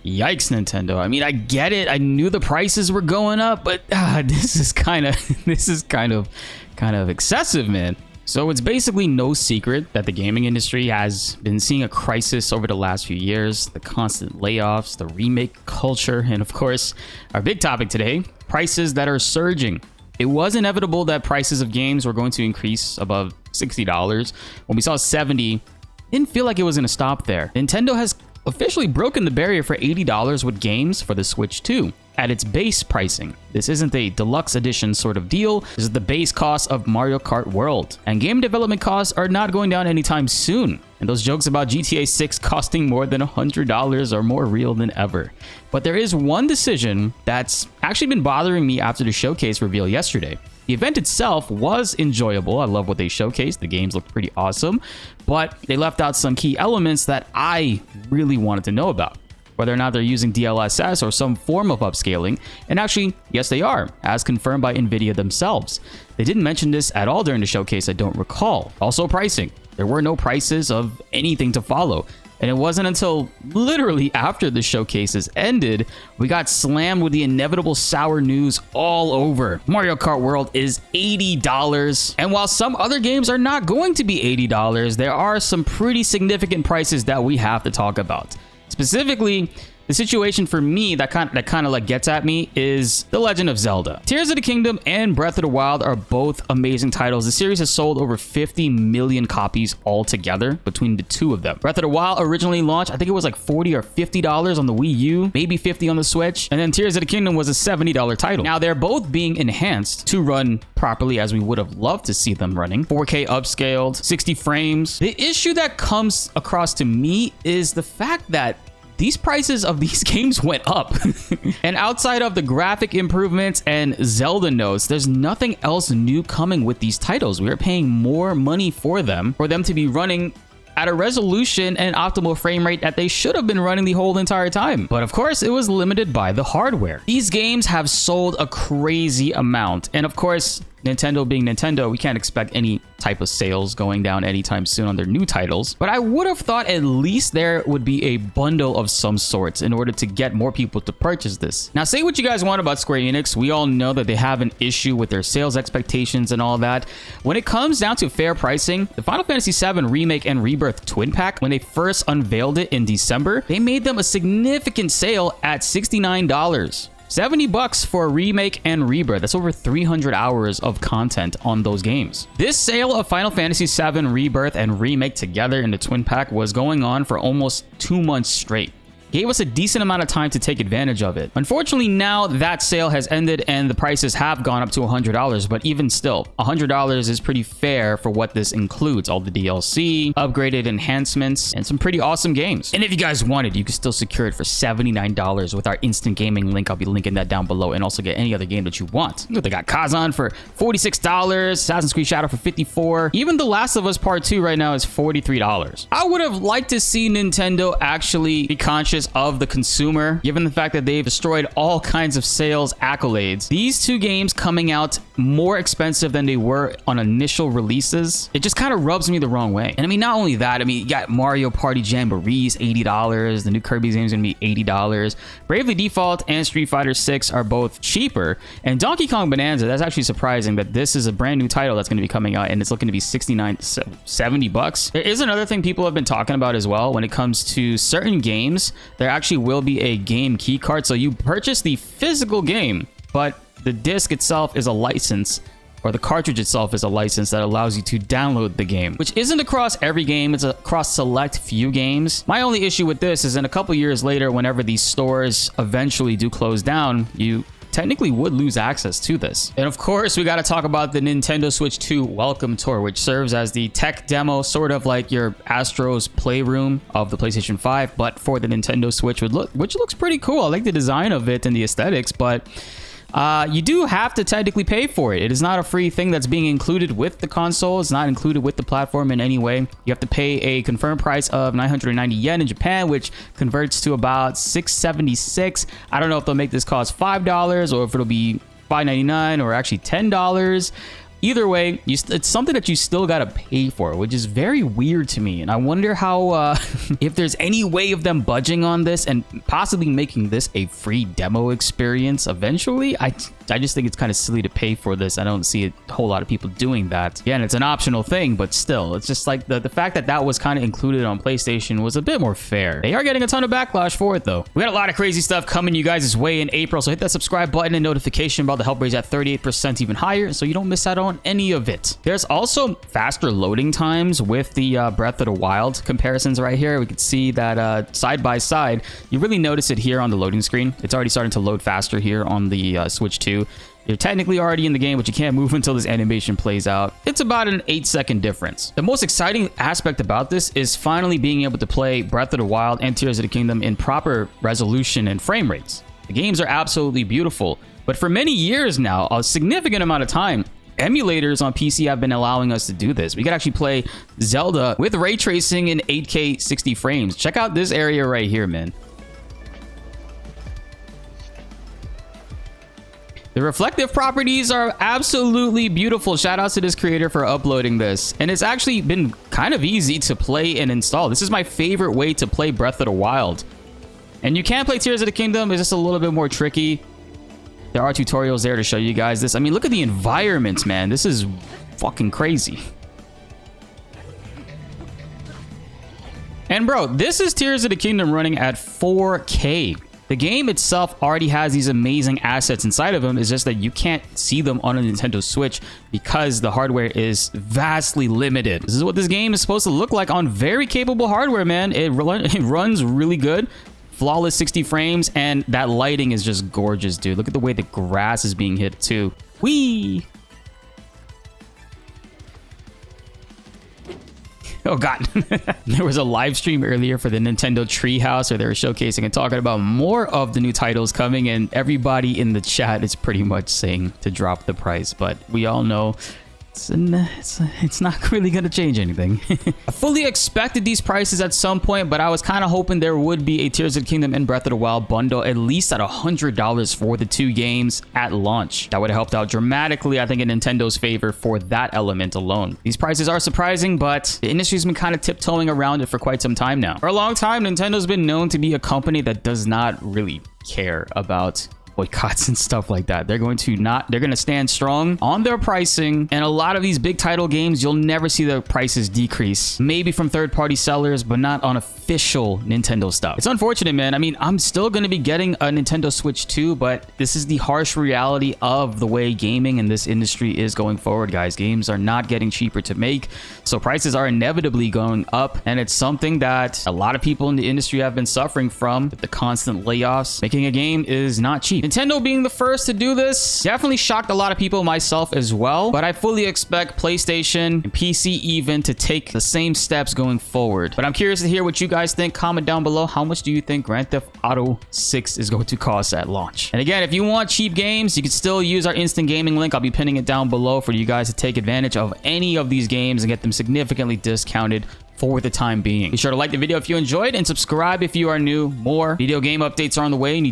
Yikes, Nintendo. I mean, I get it. I knew the prices were going up, but this is kind of excessive, man. So it's basically no secret that the gaming industry has been seeing a crisis over the last few years. The constant layoffs, the remake culture, and of course, our big topic today, prices that are surging. It was inevitable that prices of games were going to increase above $60. When we saw 70, didn't feel like it was going to stop there. Nintendo has officially broken the barrier for $80 with games for the Switch 2 at its base pricing. This isn't a deluxe edition sort of deal. This is the base cost of Mario Kart World. And game development costs are not going down anytime soon. And those jokes about GTA 6 costing more than $100 are more real than ever. But there is one decision that's actually been bothering me after the showcase reveal yesterday. The event itself was enjoyable. I love what they showcased. The games looked pretty awesome, but they left out some key elements that I really wanted to know about. Whether or not they're using DLSS or some form of upscaling. And actually, yes, they are, as confirmed by Nvidia themselves. They didn't mention this at all during the showcase, I don't recall. Also, pricing. There were no prices of anything to follow. And it wasn't until literally after the showcases ended, we got slammed with the inevitable sour news all over. Mario Kart World is $80. And while some other games are not going to be $80, there are some pretty significant prices that we have to talk about. Specifically, the situation for me that kind of like gets at me is The Legend of Zelda. Tears of the Kingdom and Breath of the Wild are both amazing titles. The series has sold over 50 million copies altogether between the two of them. Breath of the Wild originally launched, I think it was like $40 or $50 on the Wii U, maybe $50 on the Switch, and then Tears of the Kingdom was a $70 title. Now they're both being enhanced to run properly as we would have loved to see them running. 4K upscaled, 60 frames. The issue that comes across to me is the fact that these prices of these games went up. And outside of the graphic improvements and Zelda notes, there's nothing else new coming with these titles. We are paying more money for them to be running at a resolution and optimal frame rate that they should have been running the whole entire time. But of course, it was limited by the hardware. These games have sold a crazy amount. And of course, Nintendo being Nintendo, we can't expect any type of sales going down anytime soon on their new titles. But I would have thought at least there would be a bundle of some sorts in order to get more people to purchase this. Now, say what you guys want about Square Enix. We all know that they have an issue with their sales expectations and all that. When it comes down to fair pricing, the Final Fantasy VII Remake and Rebirth Twin Pack, when they first unveiled it in December, they made them a significant sale at $69. $70 for a remake and rebirth. That's over 300 hours of content on those games. This sale of Final Fantasy VII Rebirth and Remake together in the Twin Pack was going on for almost 2 months straight. Gave us a decent amount of time to take advantage of it. Unfortunately, now that sale has ended and the prices have gone up to $100, but even still, $100 is pretty fair for what this includes. All the DLC, upgraded enhancements, and some pretty awesome games. And if you guys wanted, you can still secure it for $79 with our instant gaming link. I'll be linking that down below, and also get any other game that you want. They got Kazan for $46, Assassin's Creed Shadow for $54. Even The Last of Us Part 2 right now is $43. I would have liked to see Nintendo actually be conscious of the consumer, given the fact that they've destroyed all kinds of sales accolades. These two games coming out more expensive than they were on initial releases, it just kind of rubs me the wrong way. And I mean, not only that, I mean, you got Mario Party Jamboree's $80, the new Kirby's game is gonna be $80. Bravely Default and Street Fighter 6 are both cheaper, and Donkey Kong Bonanza, that's actually surprising that this is a brand new title that's going to be coming out and it's looking to be $70. There is another thing people have been talking about as well when it comes to certain games. There actually will be a game key card. So you purchase the physical game, but the disc itself is a license, or the cartridge itself is a license that allows you to download the game, which isn't across every game. It's across select few games. My only issue with this is in a couple years later, whenever these stores eventually do close down, you technically would lose access to this. And of course, we got to talk about the Nintendo Switch 2 Welcome Tour, which serves as the tech demo, sort of like your Astro's Playroom of the PlayStation 5, but for the Nintendo Switch, which looks pretty cool. I like the design of it and the aesthetics, but you do have to technically pay for it. It is not a free thing that's being included with the console. It's not included with the platform in any way. You have to pay a confirmed price of 990 yen in Japan, which converts to about 676. I don't know if they'll make this cost $5 or if it'll be $5.99 or actually $10. Either way, it's something that you still gotta pay for, which is very weird to me. And I wonder how, if there's any way of them budging on this and possibly making this a free demo experience eventually. I just think it's kind of silly to pay for this. I don't see a whole lot of people doing that. Again, it's an optional thing, but still, it's just like the fact that that was kind of included on PlayStation was a bit more fair. They are getting a ton of backlash for it, though. We got a lot of crazy stuff coming you guys' way in April, so hit that subscribe button and notification bell to help raise that 38% even higher so you don't miss out on any of it. There's also faster loading times with the Breath of the Wild comparisons right here. We can see that side by side. You really notice it here on the loading screen. It's already starting to load faster here on the Switch 2. You're technically already in the game, but you can't move until this animation plays out. It's about an 8-second difference. The most exciting aspect about this is finally being able to play Breath of the Wild and Tears of the Kingdom in proper resolution and frame rates. The games are absolutely beautiful, but for many years now, a significant amount of time, emulators on PC have been allowing us to do this. We could actually play Zelda with ray tracing in 8K 60 frames. Check out this area right here, man. The reflective properties are absolutely beautiful. Shout out to this creator for uploading this. And it's actually been kind of easy to play and install. This is my favorite way to play Breath of the Wild. And you can play Tears of the Kingdom. It's just a little bit more tricky. There are tutorials there to show you guys this. I mean, look at the environments, man. This is fucking crazy. And bro, this is Tears of the Kingdom running at 4K. The game itself already has these amazing assets inside of them. It's just that you can't see them on a Nintendo Switch because the hardware is vastly limited. This is what this game is supposed to look like on very capable hardware, man. It runs really good. Flawless 60 frames, and that lighting is just gorgeous, dude. Look at the way the grass is being hit, too. Whee! Oh, God. There was a live stream earlier for the Nintendo Treehouse where they were showcasing and talking about more of the new titles coming, and everybody in the chat is pretty much saying to drop the price, but we all know it's not really gonna change anything. I fully expected these prices at some point, but I was kind of hoping there would be a Tears of the Kingdom and Breath of the Wild bundle at least at $100 for the two games at launch. That would have helped out dramatically, I think, in Nintendo's favor for that element alone. These prices are surprising, but the industry's been kind of tiptoeing around it for quite some time now. For a long time, Nintendo's been known to be a company that does not really care about boycotts and stuff like that. They're going to stand strong on their pricing, and a lot of these big title games, you'll never see their prices decrease. Maybe from third-party sellers, but not on official Nintendo stuff. It's unfortunate, man. I mean, I'm still going to be getting a Nintendo Switch 2, but this is the harsh reality of the way gaming in this industry is going forward, guys. Games are not getting cheaper to make, so prices are inevitably going up, and it's something that a lot of people in the industry have been suffering from with the constant layoffs. Making a game is not cheap. Nintendo being the first to do this definitely shocked a lot of people, myself as well, but I fully expect PlayStation and PC even to take the same steps going forward. But I'm curious to hear what you guys think. Comment down below, how much do you think Grand Theft Auto 6 is going to cost at launch? And again, if you want cheap games, you can still use our instant gaming link. I'll be pinning it down below for you guys to take advantage of any of these games and get them significantly discounted for the time being. Be sure to like the video if you enjoyed and subscribe if you are new. More video game updates are on the way, and you